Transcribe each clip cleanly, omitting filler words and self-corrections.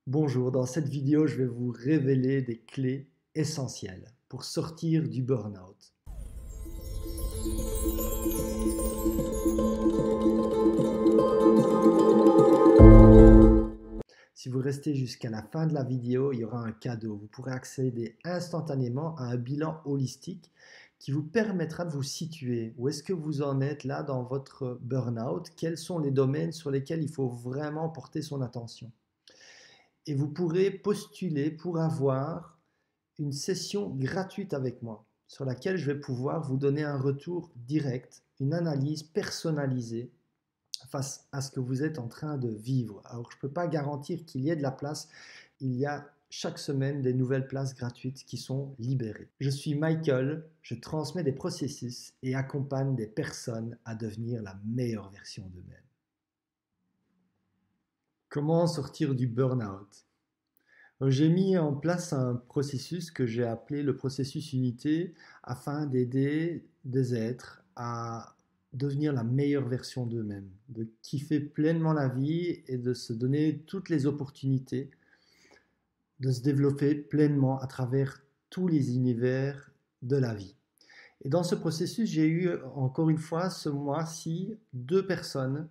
Bonjour, dans cette vidéo, je vais vous révéler des clés essentielles pour sortir du burn-out. Si vous restez jusqu'à la fin de la vidéo, il y aura un cadeau. Vous pourrez accéder instantanément à un bilan holistique qui vous permettra de vous situer. Où est-ce que vous en êtes là dans votre burn-out? Quels sont les domaines sur lesquels il faut vraiment porter son attention? Et vous pourrez postuler pour avoir une session gratuite avec moi sur laquelle je vais pouvoir vous donner un retour direct, une analyse personnalisée face à ce que vous êtes en train de vivre. Alors je ne peux pas garantir qu'il y ait de la place, il y a chaque semaine des nouvelles places gratuites qui sont libérées. Je suis Michael, je transmets des processus et accompagne des personnes à devenir la meilleure version d'eux-mêmes. Comment sortir du burn-out? J'ai mis en place un processus que j'ai appelé le processus unité afin d'aider des êtres à devenir la meilleure version d'eux-mêmes, de kiffer pleinement la vie et de se donner toutes les opportunités de se développer pleinement à travers tous les univers de la vie. Et dans ce processus, j'ai eu encore une fois ce mois-ci 2 personnes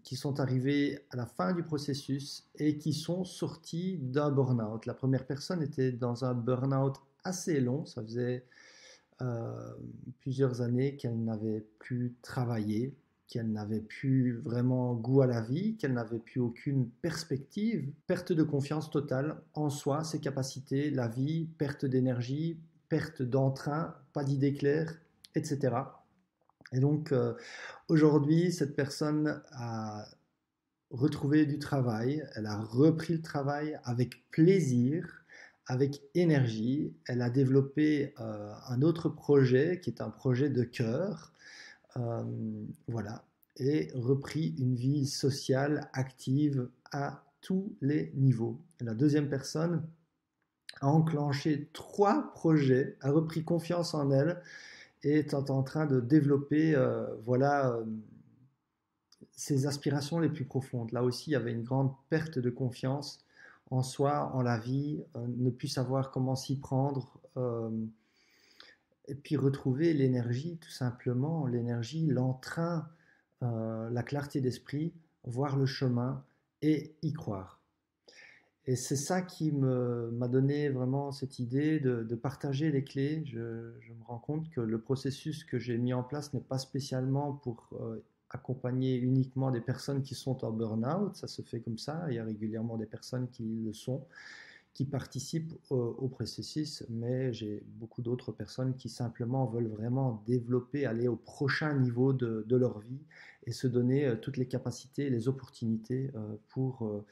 qui sont arrivés à la fin du processus et qui sont sortis d'un burn-out. La première personne était dans un burn-out assez long, ça faisait plusieurs années qu'elle n'avait plus travaillé, qu'elle n'avait plus vraiment goût à la vie, qu'elle n'avait plus aucune perspective, perte de confiance totale en soi, ses capacités, la vie, perte d'énergie, perte d'entrain, pas d'idées claires, etc. Et donc, aujourd'hui, cette personne a retrouvé du travail, elle a repris le travail avec plaisir, avec énergie. Elle a développé un autre projet qui est un projet de cœur, euh, voilà, et repris une vie sociale active à tous les niveaux. Et la deuxième personne a enclenché 3 projets, a repris confiance en elle et est en train de développer ses aspirations les plus profondes. Là aussi, il y avait une grande perte de confiance en soi, en la vie, ne plus savoir comment s'y prendre, et puis retrouver l'énergie, tout simplement, l'énergie, l'entrain, la clarté d'esprit, voir le chemin et y croire. Et c'est ça qui m'a donné vraiment cette idée de partager les clés. Je me rends compte que le processus que j'ai mis en place n'est pas spécialement pour accompagner uniquement des personnes qui sont en burn-out. Ça se fait comme ça. Il y a régulièrement des personnes qui le sont, qui participent au processus, mais j'ai beaucoup d'autres personnes qui simplement veulent vraiment développer, aller au prochain niveau de leur vie et se donner toutes les capacités, les opportunités pour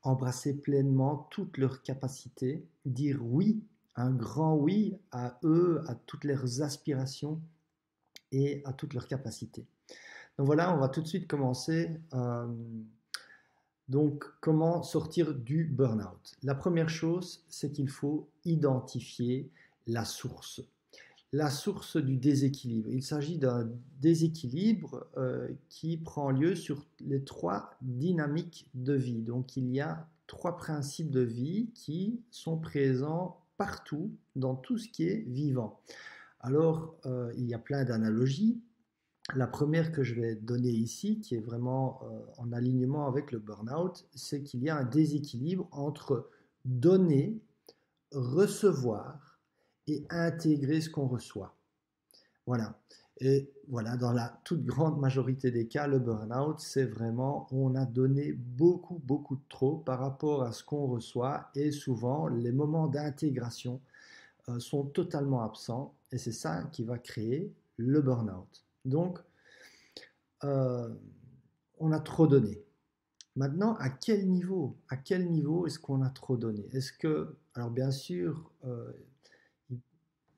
embrasser pleinement toutes leurs capacités, dire oui, un grand oui à eux, à toutes leurs aspirations et à toutes leurs capacités. Donc voilà, on va tout de suite commencer. Donc, comment sortir du burn-out? La première chose, c'est qu'il faut identifier la source. La source du déséquilibre. Il s'agit d'un déséquilibre qui prend lieu sur les 3 dynamiques de vie. Donc il y a 3 principes de vie qui sont présents partout dans tout ce qui est vivant. Alors il y a plein d'analogies. La première que je vais donner ici, qui est vraiment en alignement avec le burn-out, c'est qu'il y a un déséquilibre entre donner, recevoir et intégrer ce qu'on reçoit. Voilà. Et voilà, dans la toute grande majorité des cas, le burn-out, c'est vraiment, on a donné beaucoup, beaucoup de trop par rapport à ce qu'on reçoit et souvent, les moments d'intégration sont totalement absents et c'est ça qui va créer le burn-out. Donc, euh, on a trop donné. Maintenant, à quel niveau? À quel niveau est-ce qu'on a trop donné? Est-ce que, alors bien sûr,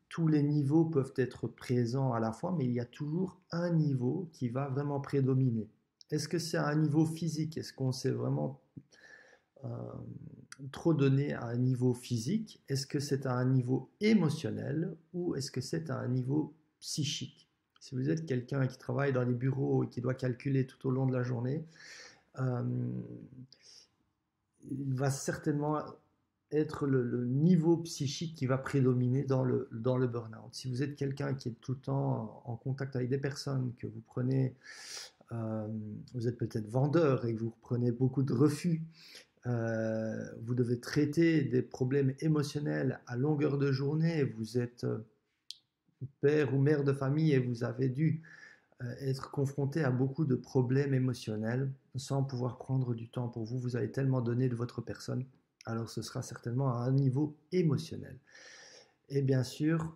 tous les niveaux peuvent être présents à la fois, mais il y a toujours un niveau qui va vraiment prédominer. Est-ce que c'est à un niveau physique? Est-ce qu'on s'est vraiment euh, trop donné à un niveau physique? Est-ce que c'est à un niveau émotionnel ou est-ce que c'est à un niveau psychique? Si vous êtes quelqu'un qui travaille dans les bureaux et qui doit calculer tout au long de la journée, euh, il va certainement être le niveau psychique qui va prédominer dans le burn-out. Si vous êtes quelqu'un qui est tout le temps en contact avec des personnes, que vous prenez, vous êtes peut-être vendeur et que vous prenez beaucoup de refus, vous devez traiter des problèmes émotionnels à longueur de journée, vous êtes père ou mère de famille et vous avez dû être confronté à beaucoup de problèmes émotionnels sans pouvoir prendre du temps pour vous. Vous avez tellement donné de votre personne, alors ce sera certainement à un niveau émotionnel. Et bien sûr,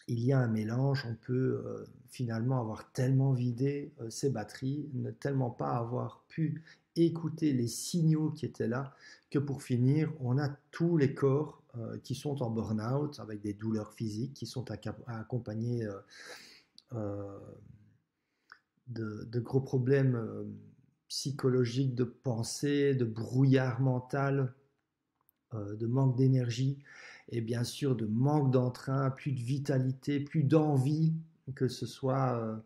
il y a un mélange, on peut finalement avoir tellement vidé ses batteries, ne tellement pas avoir pu écouter les signaux qui étaient là, que pour finir, on a tous les corps qui sont en burn-out, avec des douleurs physiques, qui sont accompagnées de gros problèmes psychologiques, de pensée, de brouillard mental, de manque d'énergie et bien sûr de manque d'entrain, plus de vitalité, plus d'envie, que ce soit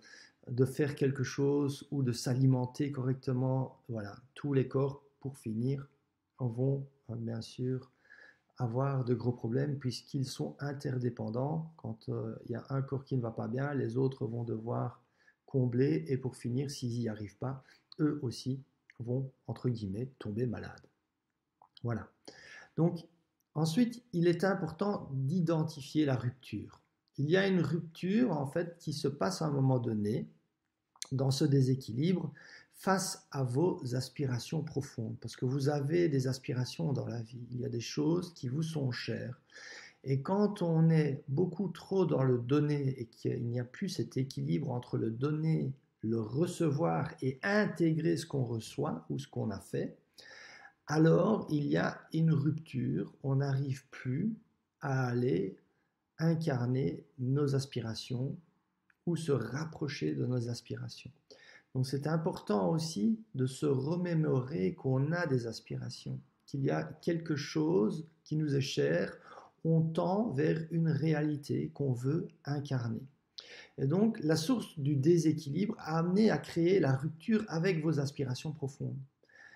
de faire quelque chose ou de s'alimenter correctement. Voilà, tous les corps, pour finir, vont bien sûr avoir de gros problèmes puisqu'ils sont interdépendants. Quand il y a un corps qui ne va pas bien, les autres vont devoir combler et pour finir, s'ils n'y arrivent pas, eux aussi vont, entre guillemets, tomber malades. Voilà. Donc, ensuite, il est important d'identifier la rupture. Il y a une rupture, en fait, qui se passe à un moment donné dans ce déséquilibre face à vos aspirations profondes. Parce que vous avez des aspirations dans la vie. Il y a des choses qui vous sont chères. Et quand on est beaucoup trop dans le donner et qu'il n'y a plus cet équilibre entre le donner, le recevoir et intégrer ce qu'on reçoit ou ce qu'on a fait, alors il y a une rupture, on n'arrive plus à aller incarner nos aspirations ou se rapprocher de nos aspirations. Donc c'est important aussi de se remémorer qu'on a des aspirations, qu'il y a quelque chose qui nous est cher, on tend vers une réalité qu'on veut incarner. Et donc la source du déséquilibre a amené à créer la rupture avec vos aspirations profondes.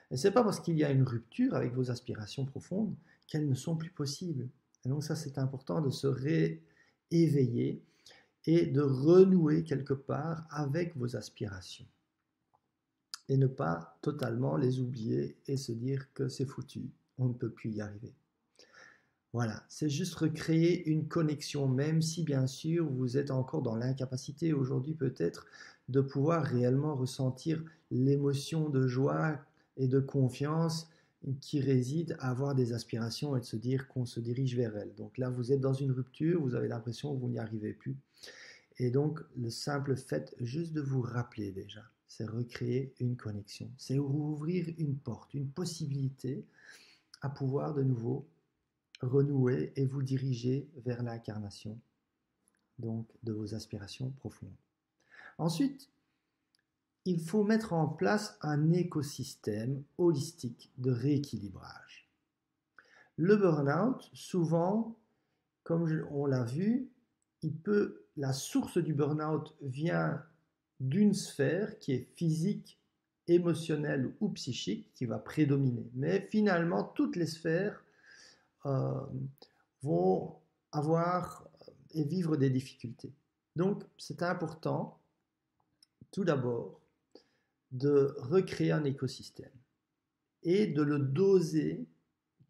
Et ce n'est pas parce qu'il y a une rupture avec vos aspirations profondes qu'elles ne sont plus possibles. Et donc ça, c'est important de se rééveiller et de renouer quelque part avec vos aspirations. Et ne pas totalement les oublier et se dire que c'est foutu, on ne peut plus y arriver. Voilà, c'est juste recréer une connexion, même si bien sûr vous êtes encore dans l'incapacité aujourd'hui peut-être de pouvoir réellement ressentir l'émotion de joie et de confiance qui réside à avoir des aspirations et de se dire qu'on se dirige vers elles. Donc là, vous êtes dans une rupture, vous avez l'impression que vous n'y arrivez plus. Et donc, le simple fait juste de vous rappeler déjà, c'est recréer une connexion, c'est ouvrir une porte, une possibilité à pouvoir de nouveau renouer et vous diriger vers l'incarnation donc de vos aspirations profondes. Ensuite, il faut mettre en place un écosystème holistique de rééquilibrage. Le burn-out, souvent, comme on l'a vu, la source du burn-out vient d'une sphère qui est physique, émotionnelle ou psychique, qui va prédominer. Mais finalement, toutes les sphères vont avoir et vivre des difficultés. Donc, c'est important, tout d'abord, de recréer un écosystème et de le doser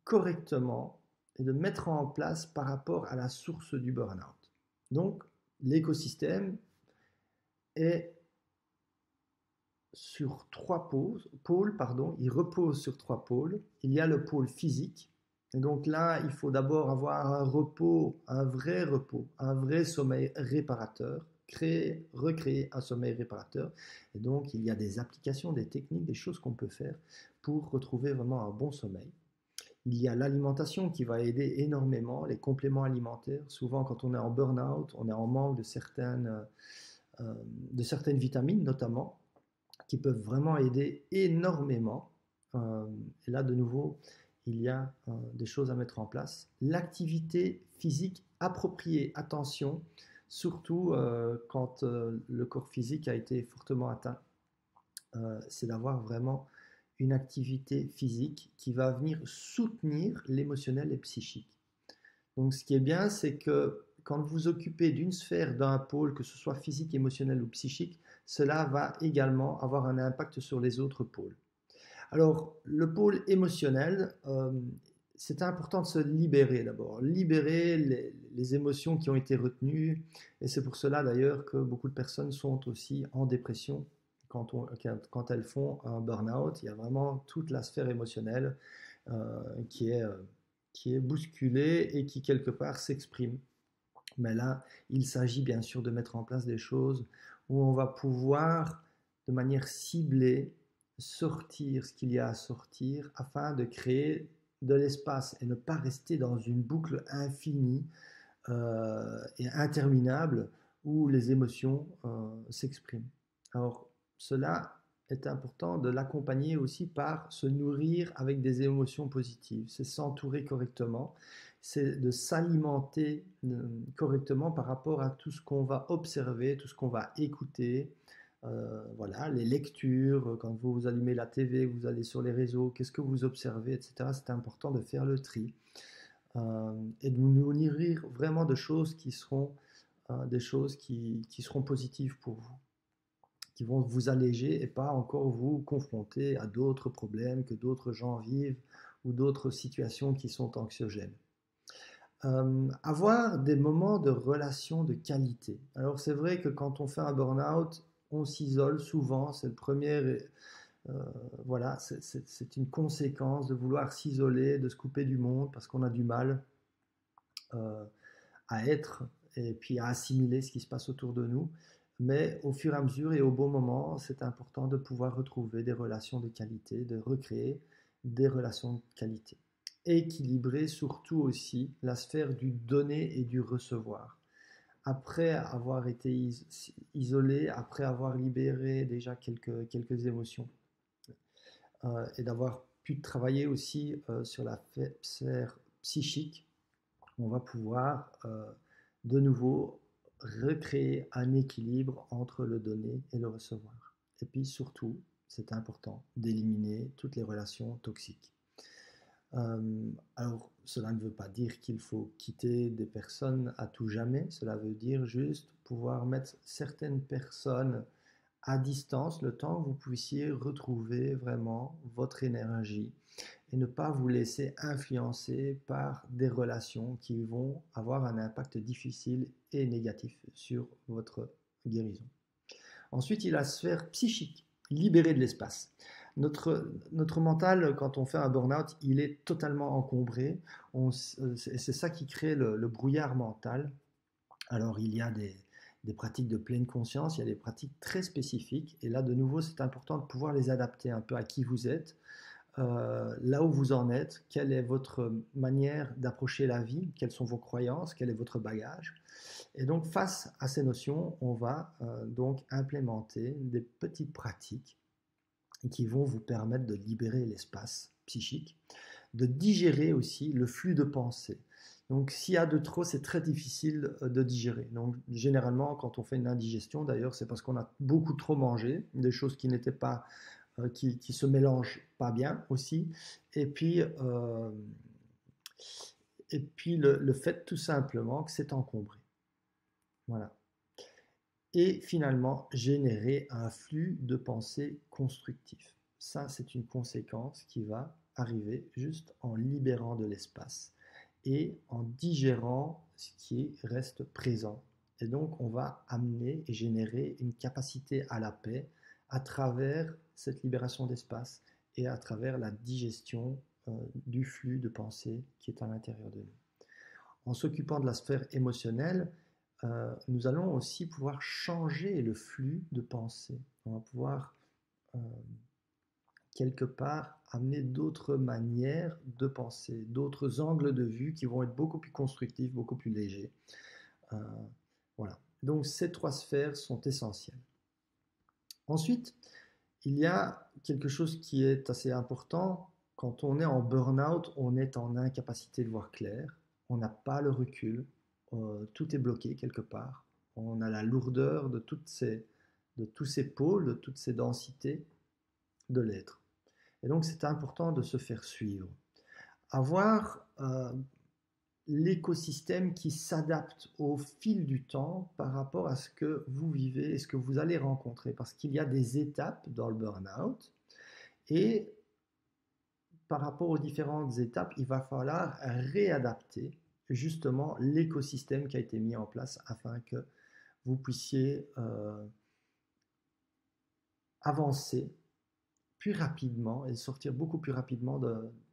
correctement et de mettre en place par rapport à la source du burn-out. Donc, l'écosystème est sur trois pôles, il repose sur trois pôles. Il y a le pôle physique. Et donc là, il faut d'abord avoir un repos, un vrai sommeil réparateur, recréer un sommeil réparateur. Et donc, il y a des applications, des techniques, des choses qu'on peut faire pour retrouver vraiment un bon sommeil. Il y a l'alimentation qui va aider énormément, les compléments alimentaires. Souvent, quand on est en burn-out, on est en manque de certaines vitamines notamment, qui peuvent vraiment aider énormément. Et là, de nouveau, il y a des choses à mettre en place. L'activité physique appropriée, attention, surtout quand le corps physique a été fortement atteint, c'est d'avoir vraiment une activité physique qui va venir soutenir l'émotionnel et psychique. Donc ce qui est bien, c'est que quand vous vous occupez d'une sphère d'un pôle, que ce soit physique, émotionnel ou psychique, cela va également avoir un impact sur les autres pôles. Alors, le pôle émotionnel, c'est important de se libérer d'abord, libérer les émotions qui ont été retenues, et c'est pour cela d'ailleurs que beaucoup de personnes sont aussi en dépression quand elles font un burn-out. Il y a vraiment toute la sphère émotionnelle euh, qui est, euh, qui est bousculée et qui quelque part s'exprime. Mais là, il s'agit bien sûr de mettre en place des choses où on va pouvoir, de manière ciblée, sortir ce qu'il y a à sortir afin de créer de l'espace et ne pas rester dans une boucle infinie et interminable où les émotions s'expriment. Alors, cela est important de l'accompagner aussi par se nourrir avec des émotions positives, c'est s'entourer correctement, c'est de s'alimenter correctement par rapport à tout ce qu'on va observer, tout ce qu'on va écouter. Voilà, les lectures, quand vous allumez la TV, vous allez sur les réseaux, qu'est-ce que vous observez, etc. C'est important de faire le tri et de nous nourrir vraiment de choses qui seront des choses qui seront positives pour vous, qui vont vous alléger et pas encore vous confronter à d'autres problèmes que d'autres gens vivent ou d'autres situations qui sont anxiogènes. Avoir des moments de relation de qualité. Alors c'est vrai que quand on fait un burn-out, on s'isole souvent, c'est le premier, voilà, c'est une conséquence de vouloir s'isoler, de se couper du monde parce qu'on a du mal euh, à être et puis à assimiler ce qui se passe autour de nous. Mais au fur et à mesure et au bon moment, c'est important de pouvoir retrouver des relations de qualité, de recréer des relations de qualité. Équilibrer surtout aussi la sphère du donner et du recevoir. Après avoir été isolé, après avoir libéré déjà quelques émotions, et d'avoir pu travailler aussi sur la sphère psychique, on va pouvoir de nouveau recréer un équilibre entre le donner et le recevoir. Et puis surtout, c'est important d'éliminer toutes les relations toxiques. Alors, cela ne veut pas dire qu'il faut quitter des personnes à tout jamais, cela veut dire juste pouvoir mettre certaines personnes à distance le temps que vous puissiez retrouver vraiment votre énergie et ne pas vous laisser influencer par des relations qui vont avoir un impact difficile et négatif sur votre guérison. Ensuite, il y a la sphère psychique, libérer de l'espace. Notre mental, quand on fait un burn-out, il est totalement encombré. C'est ça qui crée le brouillard mental. Alors, il y a des pratiques de pleine conscience, il y a des pratiques très spécifiques. Et là, de nouveau, c'est important de pouvoir les adapter un peu à qui vous êtes, là où vous en êtes, quelle est votre manière d'approcher la vie, quelles sont vos croyances, quel est votre bagage. Et donc, face à ces notions, on va donc implémenter des petites pratiques qui vont vous permettre de libérer l'espace psychique, de digérer aussi le flux de pensée. Donc, s'il y a de trop, c'est très difficile de digérer. Donc, généralement, quand on fait une indigestion, d'ailleurs, c'est parce qu'on a beaucoup trop mangé, des choses qui n'étaient pas, qui se mélangent pas bien aussi. Et puis, le fait tout simplement que c'est encombré. Voilà. Et finalement, générer un flux de pensée constructif. Ça, c'est une conséquence qui va arriver juste en libérant de l'espace et en digérant ce qui reste présent. Et donc, on va amener et générer une capacité à la paix à travers cette libération d'espace et à travers la digestion du flux de pensée qui est à l'intérieur de nous. En s'occupant de la sphère émotionnelle, nous allons aussi pouvoir changer le flux de pensée. On va pouvoir quelque part amener d'autres manières de penser, d'autres angles de vue qui vont être beaucoup plus constructifs, beaucoup plus légers. Voilà. Donc ces trois sphères sont essentielles. Ensuite, il y a quelque chose qui est assez important. Quand on est en burn-out, on est en incapacité de voir clair, on n'a pas le recul, tout est bloqué quelque part, on a la lourdeur de tous ces pôles, de toutes ces densités de l'être. Et donc, c'est important de se faire suivre. Avoir l'écosystème qui s'adapte au fil du temps par rapport à ce que vous vivez et ce que vous allez rencontrer. Parce qu'il y a des étapes dans le burn-out et par rapport aux différentes étapes, il va falloir réadapter justement l'écosystème qui a été mis en place afin que vous puissiez avancer plus rapidement et sortir beaucoup plus rapidement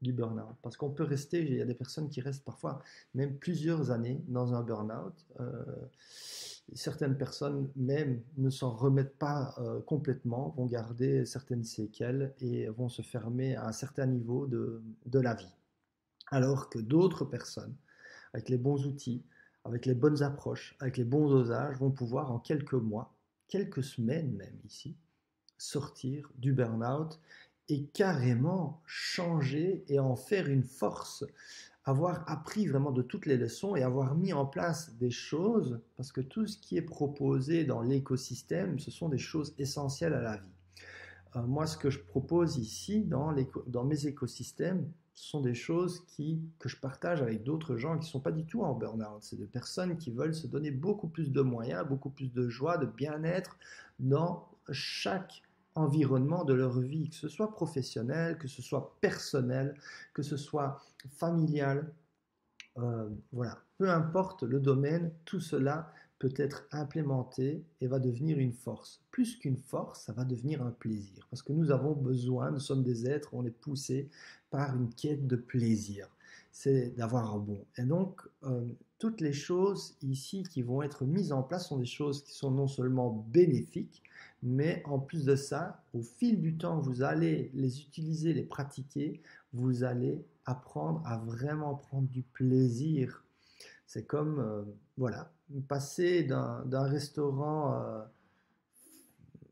du burn-out. Parce qu'on peut rester, il y a des personnes qui restent parfois même plusieurs années dans un burn-out. Certaines personnes même ne s'en remettent pas complètement, vont garder certaines séquelles et vont se fermer à un certain niveau de la vie. Alors que d'autres personnes, avec les bons outils, avec les bonnes approches, avec les bons dosages, vont pouvoir en quelques mois, quelques semaines même ici, sortir du burn-out et carrément changer et en faire une force, avoir appris vraiment de toutes les leçons et avoir mis en place des choses, parce que tout ce qui est proposé dans l'écosystème, ce sont des choses essentielles à la vie. Moi, ce que je propose ici dans mes écosystèmes, ce sont des choses que je partage avec d'autres gens qui ne sont pas du tout en burn-out. C'est des personnes qui veulent se donner beaucoup plus de moyens, beaucoup plus de joie, de bien-être dans chaque environnement de leur vie, que ce soit professionnel, que ce soit personnel, que ce soit familial. Voilà, peu importe le domaine, tout cela peut être implémenté et va devenir une force. Plus qu'une force, ça va devenir un plaisir. Parce que nous avons besoin, nous sommes des êtres, on est poussés par une quête de plaisir. C'est d'avoir un bon. Et donc, toutes les choses ici qui vont être mises en place sont des choses qui sont non seulement bénéfiques, mais en plus de ça, au fil du temps, vous allez les utiliser, les pratiquer, vous allez apprendre à vraiment prendre du plaisir. C'est comme, voilà, passer d'un restaurant,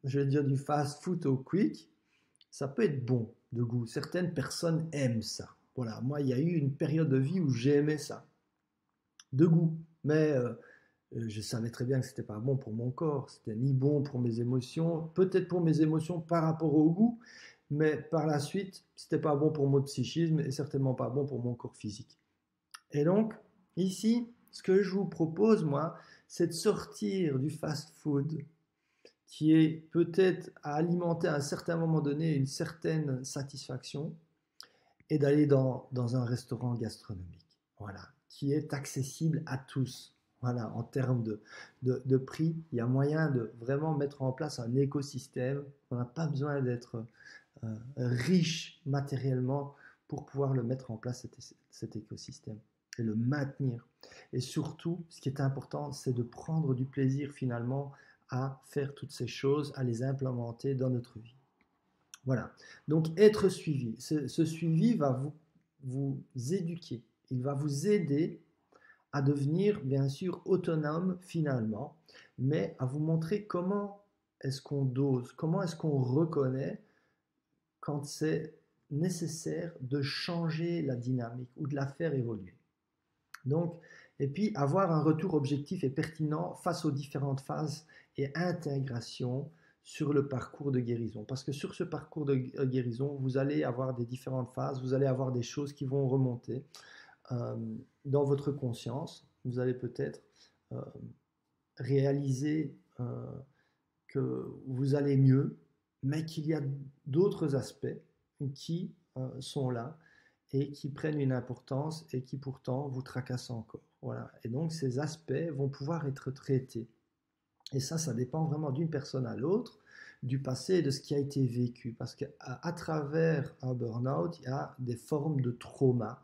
je vais dire du fast-food au quick, ça peut être bon de goût. Certaines personnes aiment ça. Voilà, moi, il y a eu une période de vie où j'aimais ça, de goût. Mais je savais très bien que c'était pas bon pour mon corps, c'était ni bon pour mes émotions, peut-être pour mes émotions par rapport au goût, mais par la suite, c'était pas bon pour mon psychisme et certainement pas bon pour mon corps physique. Et donc, ici, ce que je vous propose, moi, c'est de sortir du fast-food qui est peut-être à alimenter à un certain moment donné une certaine satisfaction et d'aller dans un restaurant gastronomique, voilà, qui est accessible à tous. Voilà, en termes de prix, il y a moyen de vraiment mettre en place un écosystème. On n'a pas besoin d'être riche matériellement pour pouvoir le mettre en place, cet écosystème, et le maintenir. Et surtout, ce qui est important, c'est de prendre du plaisir finalement à faire toutes ces choses, à les implémenter dans notre vie. Voilà. Donc, être suivi. Ce suivi va vous éduquer. Il va vous aider à devenir, bien sûr, autonome finalement, mais à vous montrer comment est-ce qu'on dose, comment est-ce qu'on reconnaît quand c'est nécessaire de changer la dynamique ou de la faire évoluer. Donc, et puis avoir un retour objectif et pertinent face aux différentes phases et intégrations sur le parcours de guérison. Parce que sur ce parcours de guérison, vous allez avoir des différentes phases, vous allez avoir des choses qui vont remonter dans votre conscience. Vous allez peut-être réaliser que vous allez mieux, mais qu'il y a d'autres aspects qui sont là et qui prennent une importance et qui pourtant vous tracassent encore. Voilà. Et donc ces aspects vont pouvoir être traités. Et ça dépend vraiment d'une personne à l'autre, du passé et de ce qui a été vécu. Parce qu'à travers un burn-out, il y a des formes de trauma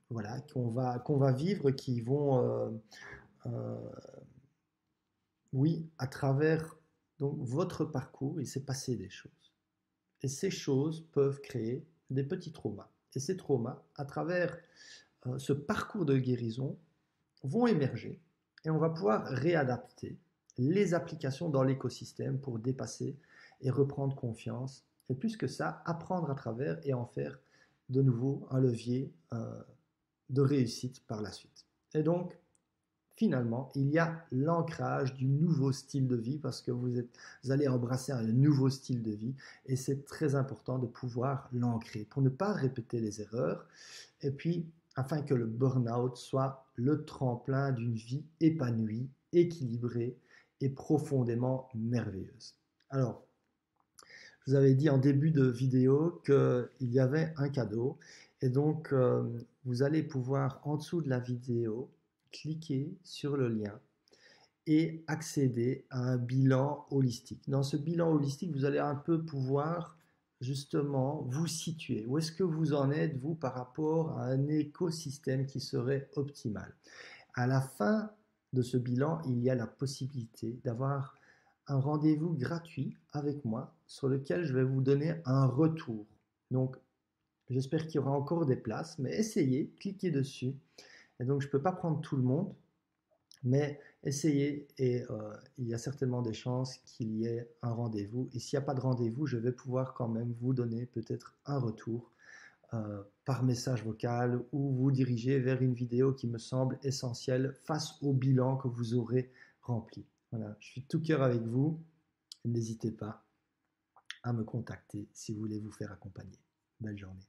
voilà, qu'on va vivre, qui vont, oui, à travers donc, votre parcours, il s'est passé des choses. Et ces choses peuvent créer des petits traumas. Et ces traumas, à travers ce parcours de guérison, vont émerger et on va pouvoir réadapter les applications dans l'écosystème pour dépasser et reprendre confiance. Et plus que ça, apprendre à travers et en faire de nouveau un levier de réussite par la suite. Et donc, finalement, il y a l'ancrage du nouveau style de vie parce que vous allez embrasser un nouveau style de vie et c'est très important de pouvoir l'ancrer pour ne pas répéter les erreurs et puis afin que le burn-out soit le tremplin d'une vie épanouie, équilibrée et profondément merveilleuse. Alors, je vous avais dit en début de vidéo qu'il y avait un cadeau et donc vous allez pouvoir en dessous de la vidéo cliquer sur le lien et accéder à un bilan holistique. Dans ce bilan holistique, vous allez un peu pouvoir justement vous situer. Où est-ce que vous en êtes, vous, par rapport à un écosystème qui serait optimal? À la fin de ce bilan, il y a la possibilité d'avoir un rendez-vous gratuit avec moi sur lequel je vais vous donner un retour. Donc, j'espère qu'il y aura encore des places, mais essayez, cliquez dessus. Et donc, je ne peux pas prendre tout le monde, mais essayez et il y a certainement des chances qu'il y ait un rendez-vous. Et s'il n'y a pas de rendez-vous, je vais pouvoir quand même vous donner peut-être un retour par message vocal ou vous diriger vers une vidéo qui me semble essentielle face au bilan que vous aurez rempli. Voilà, je suis de tout cœur avec vous. N'hésitez pas à me contacter si vous voulez vous faire accompagner. Belle journée.